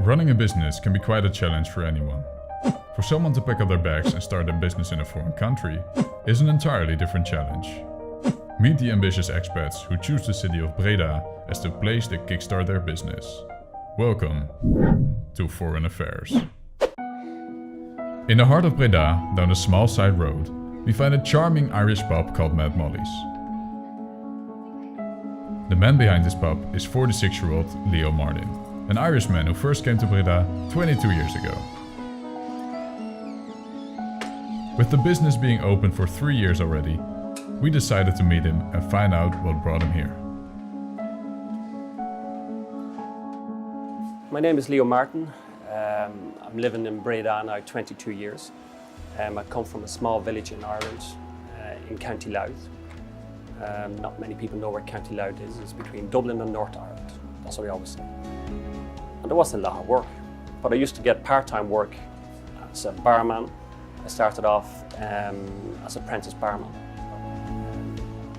Running a business can be quite a challenge for anyone. For someone to pack up their bags and start a business in a foreign country is an entirely different challenge. Meet the ambitious expats who choose the city of Breda as the place to kickstart their business. Welcome to Foreign Affairs. In the heart of Breda, down a small side road, we find a charming Irish pub called Mad Molly's. The man behind this pub is 46-year-old Leo Martin, an Irishman who first came to Breda 22 years ago. With the business being open for 3 years already, we decided to meet him and find out what brought him here. My name is Leo Martin. I'm living in Breda now 22 years. I come from a small village in Ireland, in County Louth. Not many people know where County Louth is. It's between Dublin and North Ireland. That's what I always say. And there wasn't a lot of work, but I used to get part-time work as a barman. I started off as apprentice barman.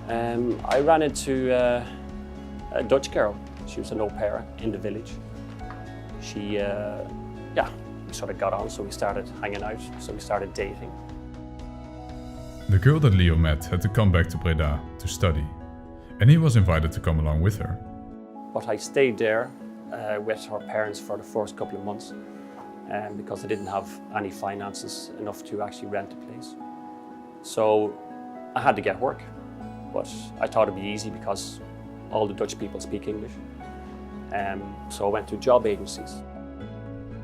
I ran into a Dutch girl. She was an au pair in the village. We sort of got on, so we started hanging out, so we started dating. The girl that Leo met had to come back to Breda to study, and he was invited to come along with her. But I stayed there with her parents for the first couple of months because I didn't have any finances enough to actually rent a place. So I had to get work, but I thought it'd be easy because all the Dutch people speak English. So I went to job agencies.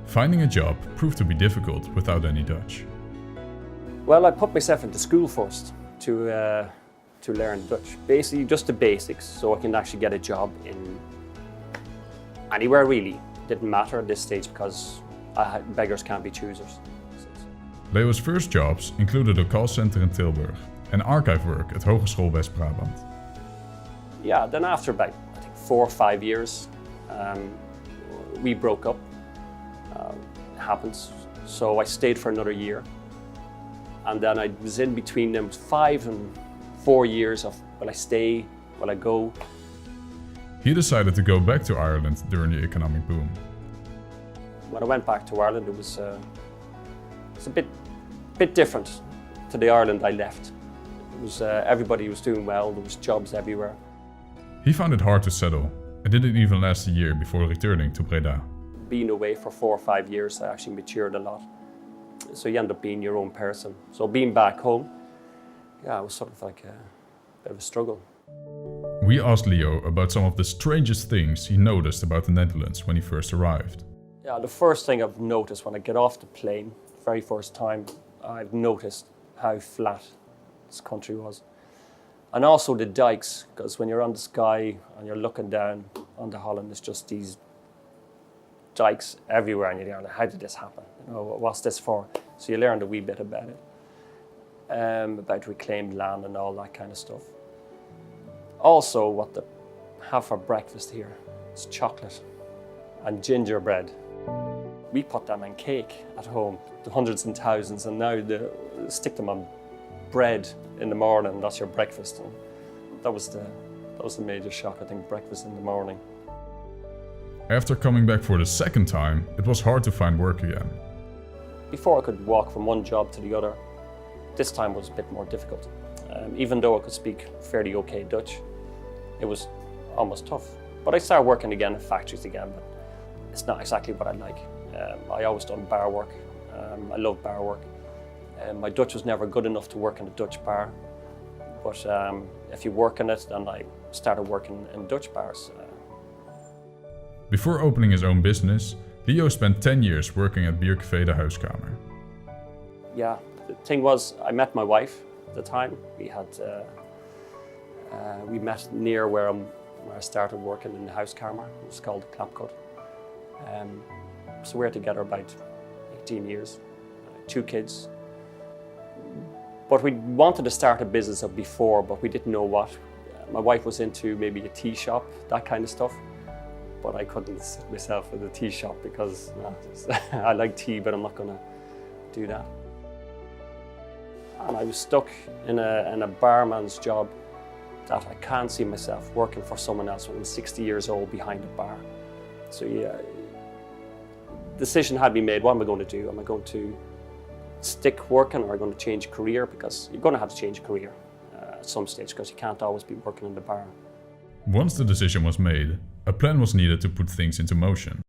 Finding a job proved to be difficult without any Dutch. Well, I put myself into school first to learn Dutch. Basically, just the basics, so I can actually get a job in anywhere really. Didn't matter at this stage because beggars can't be choosers. Leo's first jobs included a call center in Tilburg and archive work at Hogeschool West-Brabant. Yeah, then after about, I think, 4 or 5 years, we broke up. It happens. So I stayed for another year. And then I was in between them 5 and 4 years of will I stay, will I go? He decided to go back to Ireland during the economic boom. When I went back to Ireland, it was a bit different to the Ireland I left. It was everybody was doing well, there was jobs everywhere. He found it hard to settle and didn't even last a year before returning to Breda. Being away for 4 or 5 years, I actually matured a lot. So you end up being your own person. So being back home, yeah, it was sort of like a bit of a struggle. We asked Leo about some of the strangest things he noticed about the Netherlands when he first arrived. Yeah, the first thing I've noticed when I get off the plane, the very first time, I've noticed how flat this country was. And also the dikes, because when you're on the Sky and you're looking down onto Holland, there's just these dikes everywhere, and you're like, how did this happen? You know, what's this for? So you learned a wee bit about it, about reclaimed land and all that kind of stuff. Also, what they have for breakfast here is chocolate and gingerbread. We put them in cake at home, the hundreds and thousands, and now they stick them on bread in the morning. That's your breakfast. And that was the major shock, I think, breakfast in the morning. After coming back for the second time, it was hard to find work again. Before I could walk from one job to the other, this time was a bit more difficult. Even though I could speak fairly okay Dutch, it was almost tough. But I started working again in factories again, but it's not exactly what I like. I always done bar work. I love bar work. My Dutch was never good enough to work in a Dutch bar, but if you work in it, then I started working in Dutch bars. Before opening his own business, Leo spent 10 years working at Biercafé de Huiskamer. Yeah, the thing was, I met my wife at the time. We met near where I started working in the Huiskamer. It was called the Klapkot. So we were together about 18 years, 2 kids. But we wanted to start a business up before, but we didn't know what. My wife was into maybe a tea shop, that kind of stuff. But I couldn't sit myself at a tea shop because I like tea, but I'm not going to do that. And I was stuck in a barman's job that I can't see myself working for someone else when I'm 60 years old behind a bar. So yeah, decision had been made. What am I going to do? Am I going to stick working, or am I going to change career? Because you're going to have to change career at some stage, because you can't always be working in the bar. Once the decision was made, a plan was needed to put things into motion.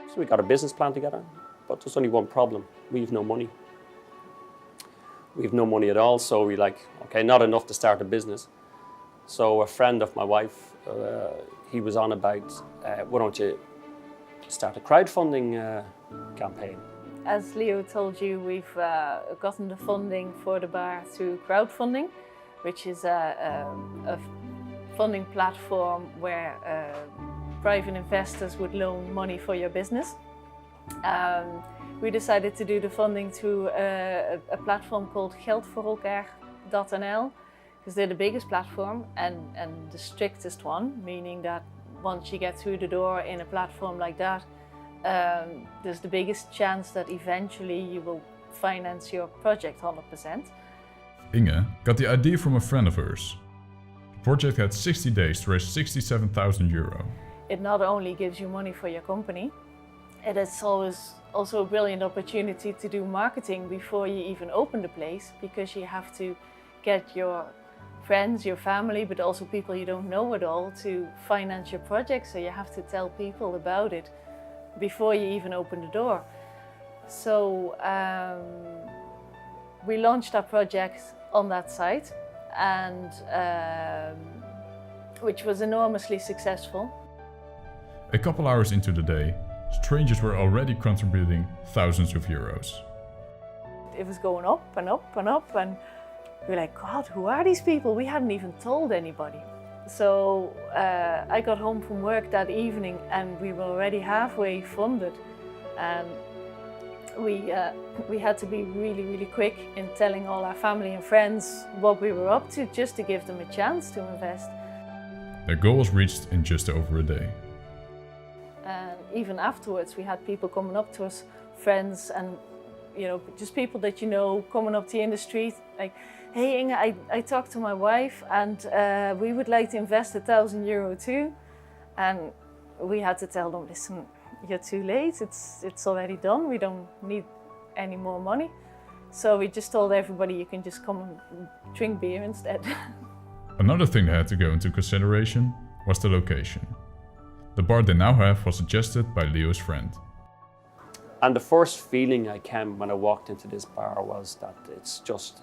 So we got a business plan together, but there's only one problem. We have no money. We have no money at all, so we like, okay, not enough to start a business. So a friend of my wife, he was on about, why don't you start a crowdfunding campaign? As Leo told you, we've gotten the funding for the bar through crowdfunding, which is a funding platform where private investors would loan money for your business. We decided to do the funding through a platform called geldvoorelkaar.nl, because they're the biggest platform and the strictest one, meaning that once you get through the door in a platform like that, there's the biggest chance that eventually you will finance your project 100%. Inge got the idea from a friend of hers. The project had 60 days to raise €67,000. It not only gives you money for your company, it is always also a brilliant opportunity to do marketing before you even open the place, because you have to get your friends, your family, but also people you don't know at all to finance your project. So you have to tell people about it before you even open the door. So we launched our project on that site, and which was enormously successful. A couple hours into the day, strangers were already contributing thousands of euros. It was going up and up and up, and we were like, God, who are these people? We hadn't even told anybody. So I got home from work that evening and we were already halfway funded. And we had to be really, really quick in telling all our family and friends what we were up to, just to give them a chance to invest. Their goal was reached in just over a day. And even afterwards, we had people coming up to us, friends and just people that coming up to you in the street, like, hey Inge, I talked to my wife and we would like to invest €1,000 too. And we had to tell them, listen, you're too late, it's already done, we don't need any more money. So we just told everybody, you can just come and drink beer instead. Another thing that had to go into consideration was the location. The bar they now have was suggested by Leo's friend. And the first feeling I came when I walked into this bar was that it's just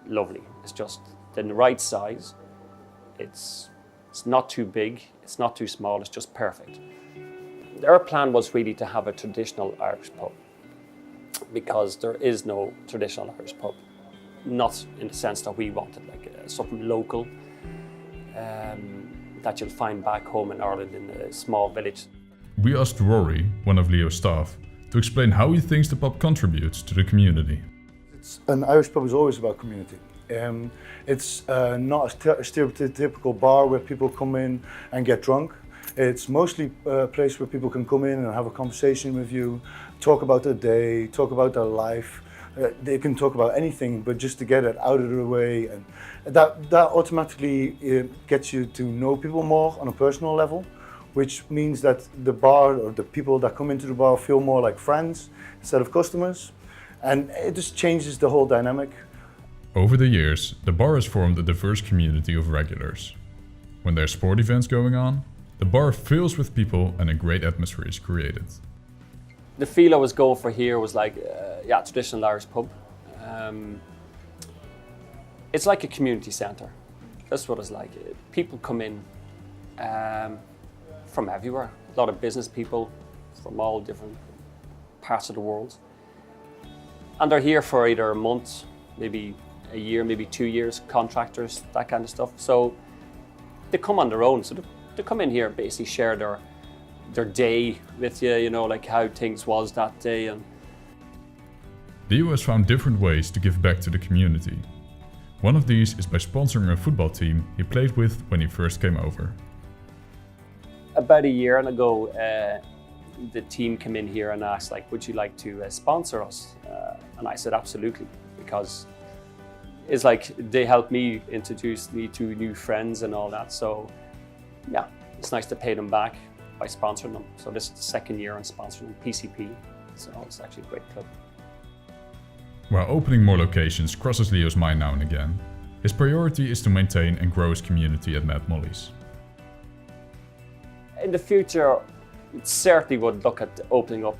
lovely. It's just the right size. It's not too big, it's not too small, it's just perfect. Our plan was really to have a traditional Irish pub, because there is no traditional Irish pub. Not in the sense that we wanted, like something local that you'll find back home in Ireland in a small village. We asked Rory, one of Leo's staff, to explain how he thinks the pub contributes to the community. An Irish pub is always about community. It's not a stereotypical bar where people come in and get drunk. It's mostly a place where people can come in and have a conversation with you, talk about their day, talk about their life. They can talk about anything, but just to get it out of the way, and that automatically gets you to know people more on a personal level, which means that the bar or the people that come into the bar feel more like friends instead of customers, and it just changes the whole dynamic. Over the years, the bar has formed a diverse community of regulars. When there's sport events going on, the bar fills with people and a great atmosphere is created. The feel I was going for here was like, traditional Irish pub. It's like a community centre. That's what it's like. People come in from everywhere. A lot of business people from all different parts of the world. And they're here for either a month, maybe a year, maybe 2 years, contractors, that kind of stuff. So they come on their own. So they come in here and basically share their day with you, like how things was that day. And Leo has found different ways to give back to the community. One of these is by sponsoring a football team he played with when he first came over. About a year ago, the team came in here and asked, like, would you like to sponsor us? And I said, absolutely, because it's like they helped me introduce me to new friends and all that. So yeah, it's nice to pay them back by sponsoring them. So this is the second year I'm sponsoring PCP, so it's actually a great club. While opening more locations crosses Leo's mind now and again, his priority is to maintain and grow his community at Mad Molly's. In the future, certainly would look at opening up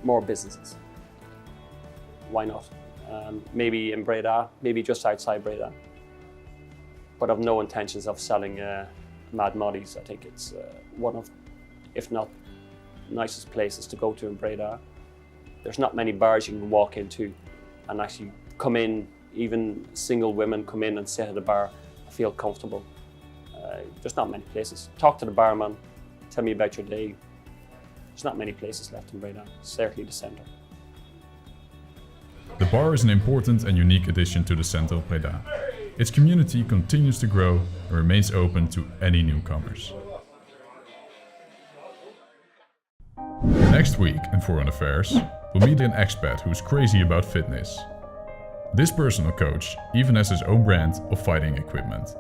more businesses. Why not? Maybe in Breda, maybe just outside Breda. But I've no intentions of selling Mad Molly's. I think it's one of, if not nicest places to go to in Breda. There's not many bars you can walk into and actually come in, even single women come in and sit at the bar and feel comfortable. There's not many places. Talk to the barman, tell me about your day. There's not many places left in Breda, certainly the centre. The bar is an important and unique addition to the centre of Breda. Its community continues to grow and remains open to any newcomers. Next week in Foreign Affairs, we'll meet an expat who's crazy about fitness. This personal coach even has his own brand of fighting equipment.